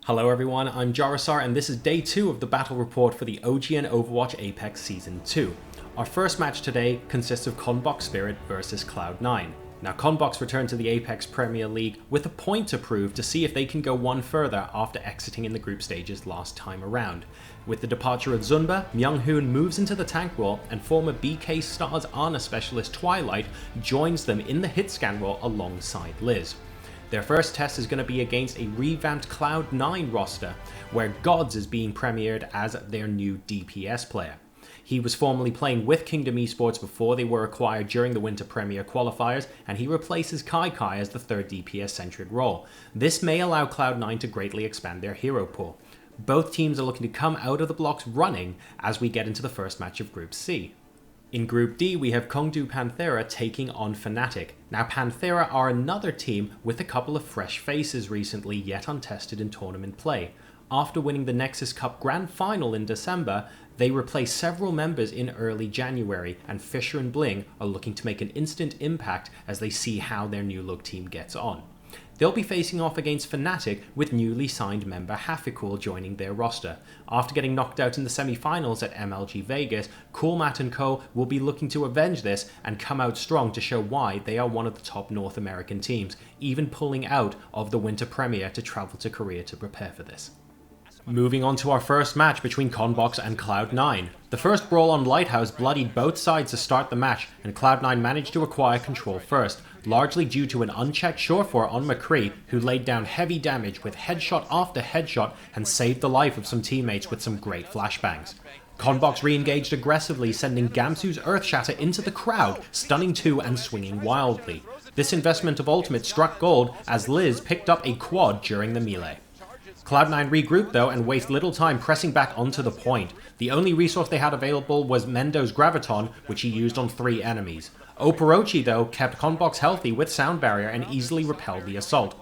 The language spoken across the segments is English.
Hello everyone, I'm Jarasar and this is day 2 of the battle report for the OGN Overwatch APEX Season 2. Our first match today consists of Conbox Spirit versus Cloud9. Now Conbox returned to the Apex Premier League with a point to prove to see if they can go one further after exiting in the group stages last time around. With the departure of Zunba, Myunghoon moves into the tank role and former BK Stars Ana specialist Twilight joins them in the hit scan role alongside Liz. Their first test is going to be against a revamped Cloud9 roster, where Gods is being premiered as their new DPS player. He was formerly playing with Kingdom Esports before they were acquired during the Winter Premier qualifiers, and he replaces Kai as the third DPS-centric role. This may allow Cloud9 to greatly expand their hero pool. Both teams are looking to come out of the blocks running as we get into the first match of Group C. In Group D, we have Kongdoo Panthera taking on FNATIC. Now Panthera are another team with a couple of fresh faces recently, yet untested in tournament play. After winning the Nexus Cup Grand Final in December, they replaced several members in early January, and Fissure and Bling are looking to make an instant impact as they see how their new look team gets on. They'll be facing off against FNATIC with newly signed member Hafficool joining their roster. After getting knocked out in the semi-finals at MLG Vegas, Coolmat and Co will be looking to avenge this and come out strong to show why they are one of the top North American teams, even pulling out of the Winter Premier to travel to Korea to prepare for this. Moving on to our first match between Conbox and Cloud9. The first brawl on Lighthouse bloodied both sides to start the match, and Cloud9 managed to acquire control first, largely due to an unchecked SureFour on McCree, who laid down heavy damage with headshot after headshot and saved the life of some teammates with some great flashbangs. Conbox re-engaged aggressively, sending Gamsu's Earthshatter into the crowd, stunning two and swinging wildly. This investment of ultimate struck gold as Liz picked up a quad during the melee. Cloud9 regrouped though and waste little time pressing back onto the point. The only resource they had available was Mendo's Graviton, which he used on 3 enemies. Oparochi though kept Conbox healthy with Sound Barrier and easily repelled the assault.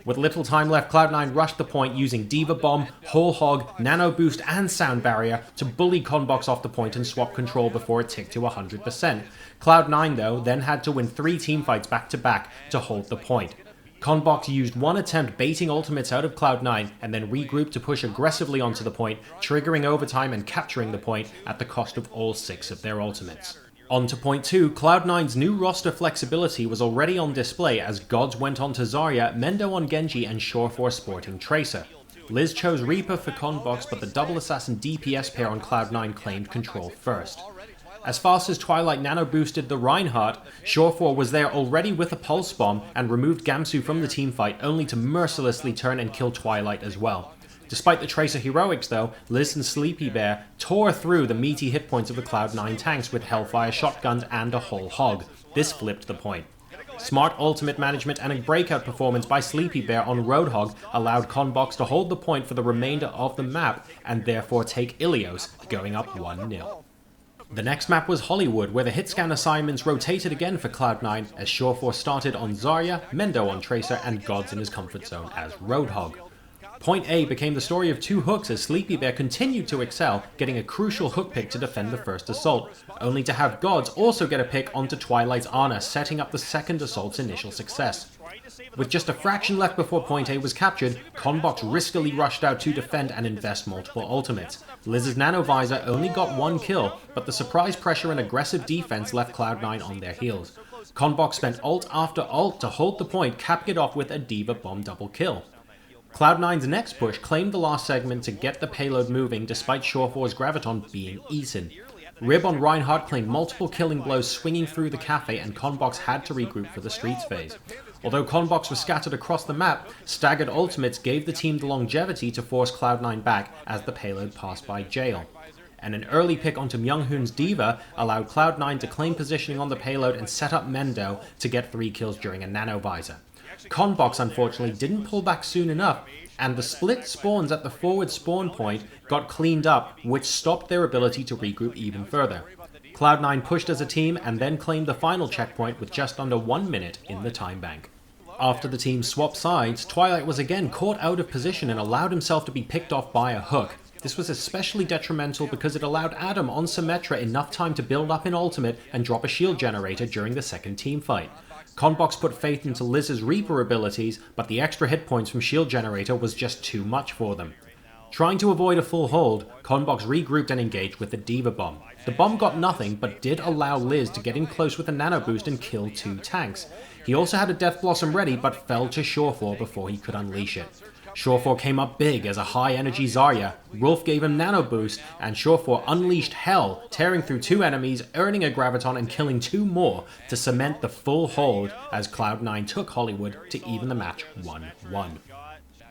With little time left, Cloud9 rushed the point using Diva Bomb, Whole Hog, Nano Boost and Sound Barrier to bully Conbox off the point and swap control before it ticked to 100%. Cloud9 though then had to win 3 teamfights back to back to hold the point. Conbox used one attempt baiting ultimates out of Cloud9 and then regrouped to push aggressively onto the point, triggering overtime and capturing the point at the cost of all 6 of their ultimates. On to point 2, Cloud9's new roster flexibility was already on display as Gods went on to Zarya, Mendo on Genji and SureFour sporting Tracer. Liz chose Reaper for Conbox, but the double assassin DPS pair on Cloud9 claimed control first. As fast as Twilight nano-boosted the Reinhardt, SureFour was there already with a pulse bomb and removed Gamsu from the teamfight, only to mercilessly turn and kill Twilight as well. Despite the Tracer heroics though, Liz and SleepyBear tore through the meaty hit points of the Cloud9 tanks with Hellfire shotguns and a Whole Hog. This flipped the point. Smart ultimate management and a breakout performance by SleepyBear on Roadhog allowed Conbox to hold the point for the remainder of the map and therefore take Ilios, going up 1-0. The next map was Hollywood, where the hit scan assignments rotated again for Cloud9 as SureFour started on Zarya, Mendo on Tracer, and Gods in his comfort zone as Roadhog. Point A became the story of 2 hooks as SleepyBear continued to excel, getting a crucial hook pick to defend the first assault, only to have Gods also get a pick onto Twilight's Ana, setting up the second assault's initial success. With just a fraction left before Point A was captured, Conbox riskily rushed out to defend and invest multiple ultimates. Liz's Nano Visor only got 1 kill, but the surprise pressure and aggressive defense left Cloud9 on their heels. Conbox spent ult after ult to hold the point, capping it off with a Diva Bomb double kill. Cloud9's next push claimed the last segment to get the payload moving despite SureFour's Graviton being eaten. Rib on Reinhardt claimed multiple killing blows swinging through the cafe, and Conbox had to regroup for the streets phase. Although Conbox was scattered across the map, staggered ultimates gave the team the longevity to force Cloud9 back as the payload passed by jail. And an early pick onto Myunghoon's Diva allowed Cloud9 to claim positioning on the payload and set up Mendo to get 3 kills during a Nano Visor. Conbox unfortunately didn't pull back soon enough, and the split spawns at the forward spawn point got cleaned up, which stopped their ability to regroup even further. Cloud9 pushed as a team and then claimed the final checkpoint with just under 1 minute in the time bank. After the team swapped sides, Twilight was again caught out of position and allowed himself to be picked off by a hook. This was especially detrimental because it allowed Adam on Symmetra enough time to build up an ultimate and drop a shield generator during the second team fight. Conbox put faith into Liz's Reaper abilities, but the extra hit points from Shield Generator was just too much for them. Trying to avoid a full hold, Conbox regrouped and engaged with the D.Va Bomb. The bomb got nothing, but did allow Liz to get in close with a nano boost and kill 2 tanks. He also had a Death Blossom ready, but fell to SureFour before he could unleash it. SureFour came up big as a high-energy Zarya. Roolf gave him nano boost, and SureFour unleashed hell, tearing through 2 enemies, earning a Graviton and killing 2 more to cement the full hold as Cloud9 took Hollywood to even the match 1-1.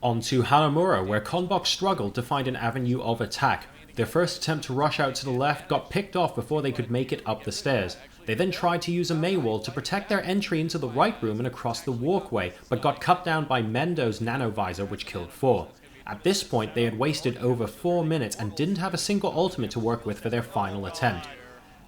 On to Hanamura, where Conbox struggled to find an avenue of attack. Their first attempt to rush out to the left got picked off before they could make it up the stairs. They then tried to use a Maywall to protect their entry into the right room and across the walkway, but got cut down by Mendo's Nano Visor, which killed 4. At this point, they had wasted over 4 minutes and didn't have a single ultimate to work with for their final attempt.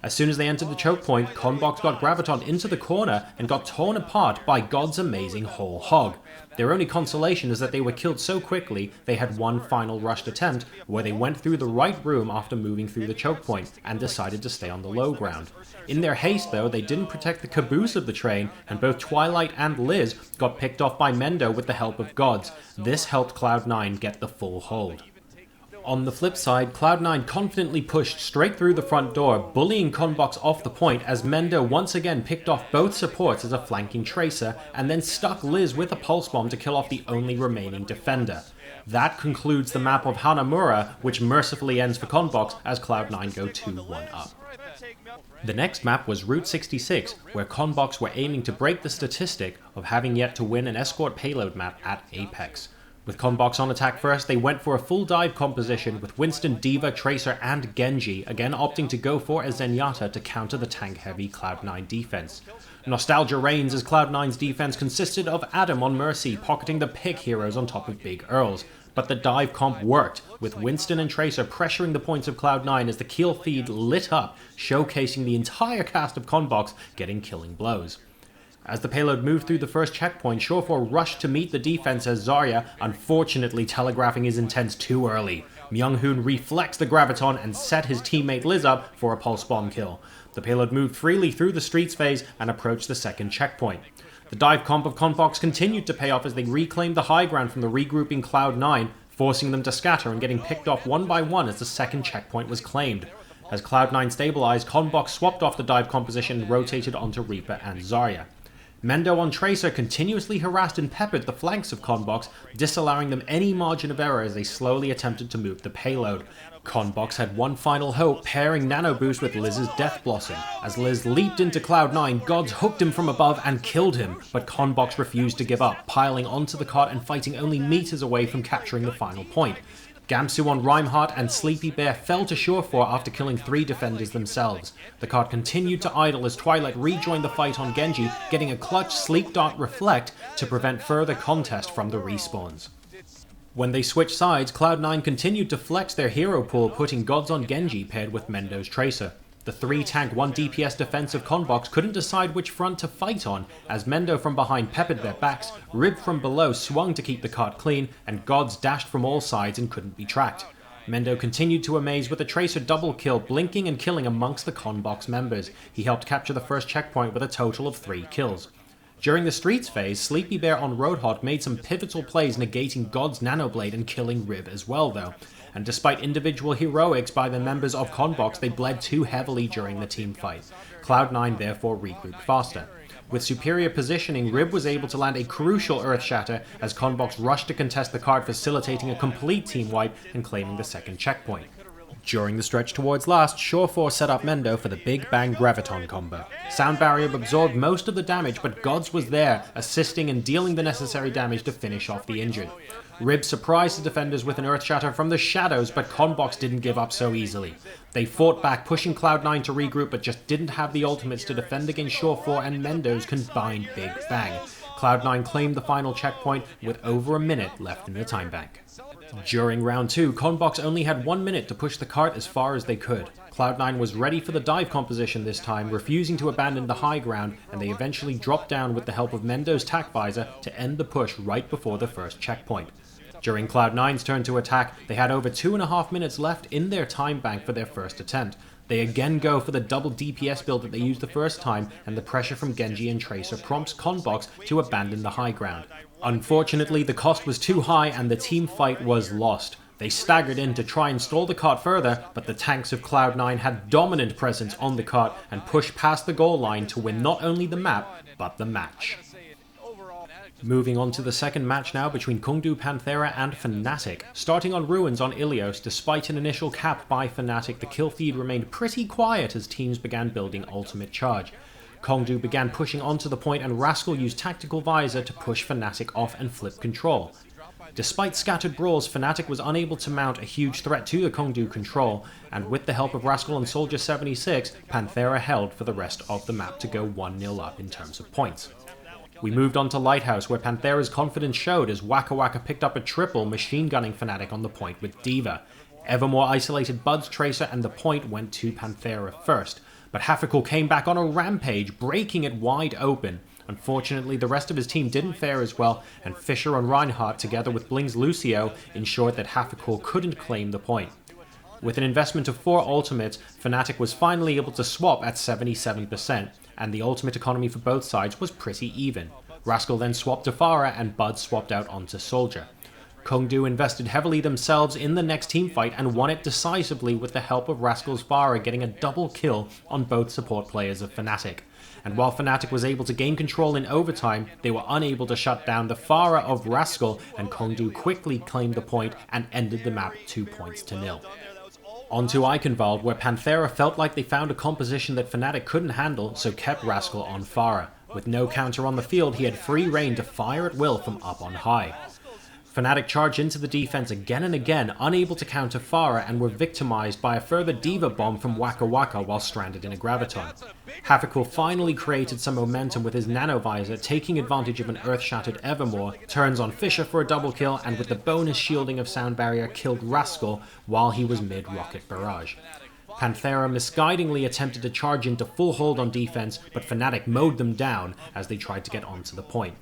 As soon as they entered the choke point, Conbox got Graviton into the corner and got torn apart by God's amazing whole hog. Their only consolation is that they were killed so quickly they had one final rushed attempt where they went through the right room after moving through the choke point and decided to stay on the low ground. In their haste though, they didn't protect the caboose of the train, and both Twilight and Liz got picked off by Mendo with the help of Gods. This helped Cloud9 get the full hold. On the flip side, Cloud9 confidently pushed straight through the front door, bullying Conbox off the point as Mendo once again picked off both supports as a flanking tracer, and then stuck Liz with a pulse bomb to kill off the only remaining defender. That concludes the map of Hanamura, which mercifully ends for Conbox as Cloud9 go 2-1 up. The next map was Route 66, where Conbox were aiming to break the statistic of having yet to win an escort payload map at Apex. With Conbox on attack first, they went for a full dive composition with Winston, D.Va, Tracer and Genji, again opting to go for a Zenyatta to counter the tank-heavy Cloud9 defense. Nostalgia reigns as Cloud9's defense consisted of Adam on Mercy pocketing the pick heroes on top of Big Earls. But the dive comp worked, with Winston and Tracer pressuring the points of Cloud9 as the kill feed lit up, showcasing the entire cast of Conbox getting killing blows. As the payload moved through the first checkpoint, SureFour rushed to meet the defense as Zarya, unfortunately telegraphing his intent too early. Myunghoon reflexed the Graviton and set his teammate Liz up for a pulse bomb kill. The payload moved freely through the streets phase and approached the second checkpoint. The dive comp of Conbox continued to pay off as they reclaimed the high ground from the regrouping Cloud9, forcing them to scatter and getting picked off one by one as the second checkpoint was claimed. As Cloud9 stabilized, Conbox swapped off the dive composition and rotated onto Reaper and Zarya. Mendo on Tracer continuously harassed and peppered the flanks of Conbox, disallowing them any margin of error as they slowly attempted to move the payload. Conbox had one final hope, pairing Nano Boost with Liz's Death Blossom. As Liz leaped into Cloud9, Gods hooked him from above and killed him, but Conbox refused to give up, piling onto the cart and fighting only meters away from capturing the final point. Gamsu on Reinhardt and SleepyBear fell to SureFour after killing 3 defenders themselves. The cart continued to idle as Twilight rejoined the fight on Genji, getting a clutch Sleep Dart Reflect to prevent further contest from the respawns. When they switched sides, Cloud9 continued to flex their hero pool, putting Gods on Genji paired with Mendo's Tracer. The 3-tank 1 DPS defensive Conbox couldn't decide which front to fight on, as Mendo from behind peppered their backs, Rib from below swung to keep the cart clean, and Gods dashed from all sides and couldn't be tracked. Mendo continued to amaze with a Tracer double kill, blinking and killing amongst the Conbox members. He helped capture the first checkpoint with a total of 3 kills. During the streets phase, SleepyBear on Roadhog made some pivotal plays negating God's Nanoblade and killing Rib as well though. And despite individual heroics by the members of Conbox, they bled too heavily during the team fight. Cloud9 therefore regrouped faster. With superior positioning, Rib was able to land a crucial Earth Shatter as Conbox rushed to contest the card, facilitating a complete team wipe and claiming the second checkpoint. During the stretch towards last, SureFour set up Mendo for the Big Bang Graviton combo. Sound Barrier absorbed most of the damage, but Gods was there, assisting and dealing the necessary damage to finish off the injured. Rib surprised the defenders with an Earth Shatter from the shadows, but Conbox didn't give up so easily. They fought back, pushing Cloud9 to regroup, but just didn't have the ultimates to defend against SureFour and Mendo's combined Big Bang. Cloud9 claimed the final checkpoint with over a minute left in the time bank. During round 2, Conbox only had 1 minute to push the cart as far as they could. Cloud9 was ready for the dive composition this time, refusing to abandon the high ground, and they eventually dropped down with the help of Mendo's tack visor to end the push right before the first checkpoint. During Cloud9's turn to attack, they had over 2.5 minutes left in their time bank for their first attempt. They again go for the double DPS build that they used the first time, and the pressure from Genji and Tracer prompts Conbox to abandon the high ground. Unfortunately, the cost was too high and the team fight was lost. They staggered in to try and stall the cart further, but the tanks of Cloud9 had dominant presence on the cart and pushed past the goal line to win not only the map, but the match. Moving on to the second match now between Kongdoo Panthera and FNATIC. Starting on Ruins on Ilios, despite an initial cap by FNATIC, the kill feed remained pretty quiet as teams began building ultimate charge. Kongdoo began pushing onto the point and Rascal used Tactical Visor to push FNATIC off and flip control. Despite scattered brawls, FNATIC was unable to mount a huge threat to the Kongdoo control, and with the help of Rascal and Soldier 76, Panthera held for the rest of the map to go 1-0 up in terms of points. We moved on to Lighthouse, where Panthera's confidence showed as Wakawaka picked up a triple, machine gunning FNATIC on the point with D.Va. Evermore isolated Bud's Tracer and the point went to Panthera first, but Hafficool came back on a rampage, breaking it wide open. Unfortunately, the rest of his team didn't fare as well, and Fissure and Reinhardt, together with Bling's Lucio, ensured that Hafficool couldn't claim the point. With an investment of 4 ultimates, FNATIC was finally able to swap at 77%, and the ultimate economy for both sides was pretty even. Rascal then swapped to Pharah, and Bud swapped out onto Soldier. Kongdoo invested heavily themselves in the next teamfight and won it decisively with the help of Rascal's Pharah getting a double kill on both support players of FNATIC. And while FNATIC was able to gain control in overtime, they were unable to shut down the Pharah of Rascal, and Kongdoo quickly claimed the point and ended the map 2-0. On to Eichenwald, where Panthera felt like they found a composition that FNATIC couldn't handle, so kept Rascal on Pharah. With no counter on the field, he had free reign to fire at will from up on high. FNATIC charged into the defense again and again, unable to counter Pharah, and were victimized by a further D.Va bomb from Wakawaka while stranded in a graviton. Hafficool finally created some momentum with his nanovisor, taking advantage of an earth-shattered Evermore, turns on Fissure for a double kill, and with the bonus shielding of Sound Barrier killed Rascal while he was mid-rocket barrage. Panthera misguidingly attempted to charge into full hold on defense, but FNATIC mowed them down as they tried to get onto the point.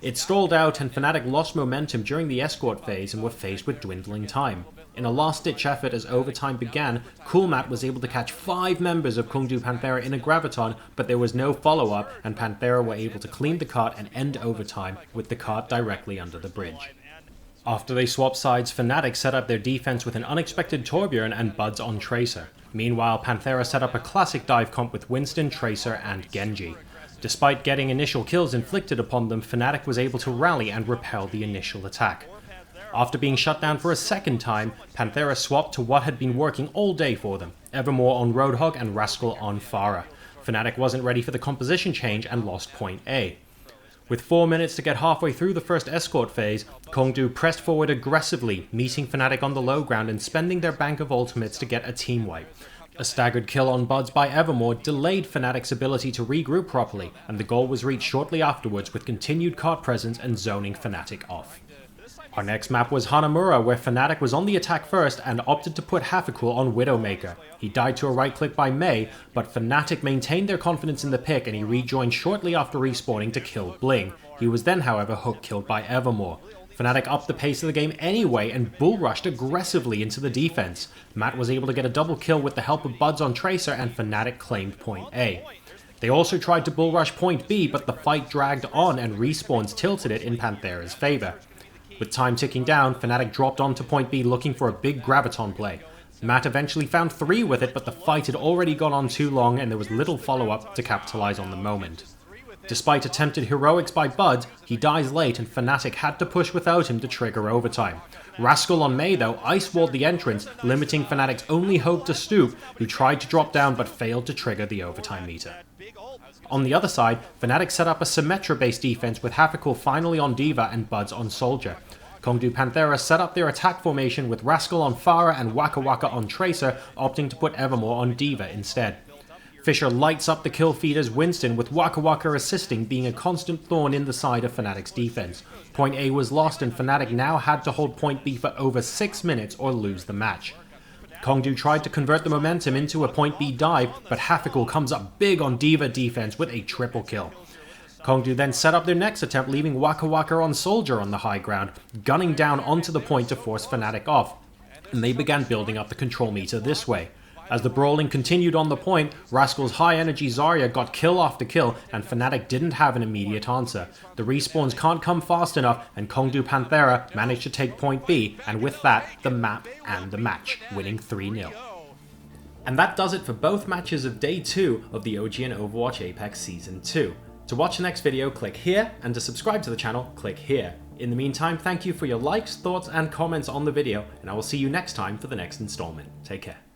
It stalled out and FNATIC lost momentum during the escort phase and were faced with dwindling time. In a last-ditch effort as overtime began, Coolmat was able to catch 5 members of Kongdoo Panthera in a graviton, but there was no follow-up, and Panthera were able to clean the cart and end overtime with the cart directly under the bridge. After they swapped sides, FNATIC set up their defense with an unexpected Torbjorn and Buds on Tracer. Meanwhile, Panthera set up a classic dive comp with Winston, Tracer, and Genji. Despite getting initial kills inflicted upon them, FNATIC was able to rally and repel the initial attack. After being shut down for a second time, Panthera swapped to what had been working all day for them, Evermore on Roadhog and Rascal on Pharah. FNATIC wasn't ready for the composition change and lost point A. With 4 minutes to get halfway through the first escort phase, Kongdoo pressed forward aggressively, meeting FNATIC on the low ground and spending their bank of ultimates to get a team wipe. A staggered kill on Buds by Evermore delayed FNATIC's ability to regroup properly, and the goal was reached shortly afterwards with continued cart presence and zoning FNATIC off. Our next map was Hanamura, where FNATIC was on the attack first and opted to put Hafficool on Widowmaker. He died to a right click by Mei, but FNATIC maintained their confidence in the pick and he rejoined shortly after respawning to kill Bling. He was then, however, hook killed by Evermore. FNATIC upped the pace of the game anyway and bull rushed aggressively into the defense. Matt was able to get a double kill with the help of Buds on Tracer, and FNATIC claimed point A. They also tried to bull rush point B, but the fight dragged on and respawns tilted it in Panthera's favor. With time ticking down, FNATIC dropped onto point B looking for a big graviton play. Matt eventually found 3 with it, but the fight had already gone on too long and there was little follow-up to capitalize on the moment. Despite attempted heroics by Bud, he dies late and FNATIC had to push without him to trigger overtime. Rascal on Mei, though, ice-walled the entrance, limiting FNATIC's only hope to Stoop, who tried to drop down but failed to trigger the overtime meter. On the other side, FNATIC set up a Symmetra-based defense with Hafficool finally on D.Va and Buds on Soldier. Kongdoo Panthera set up their attack formation with Rascal on Pharah and Wakawaka on Tracer, opting to put Evermore on D.Va instead. Fissure lights up the kill feed as Winston, with Wakawaka assisting, being a constant thorn in the side of FNATIC's defense. Point A was lost and FNATIC now had to hold point B for over 6 minutes or lose the match. Kongdoo tried to convert the momentum into a point B dive, but Hafficool comes up big on D.Va defense with a triple kill. Kongdoo then set up their next attempt, leaving Wakawaka on Soldier on the high ground, gunning down onto the point to force FNATIC off, and they began building up the control meter this way. As the brawling continued on the point, Rascal's high-energy Zarya got kill after kill, and FNATIC didn't have an immediate answer. The respawns can't come fast enough, and Kongdoo Panthera managed to take point B, and with that, the map and the match, winning 3-0. And that does it for both matches of Day 2 of the OGN Overwatch APEX Season 2. To watch the next video, click here, and to subscribe to the channel, click here. In the meantime, thank you for your likes, thoughts, and comments on the video, and I will see you next time for the next installment. Take care.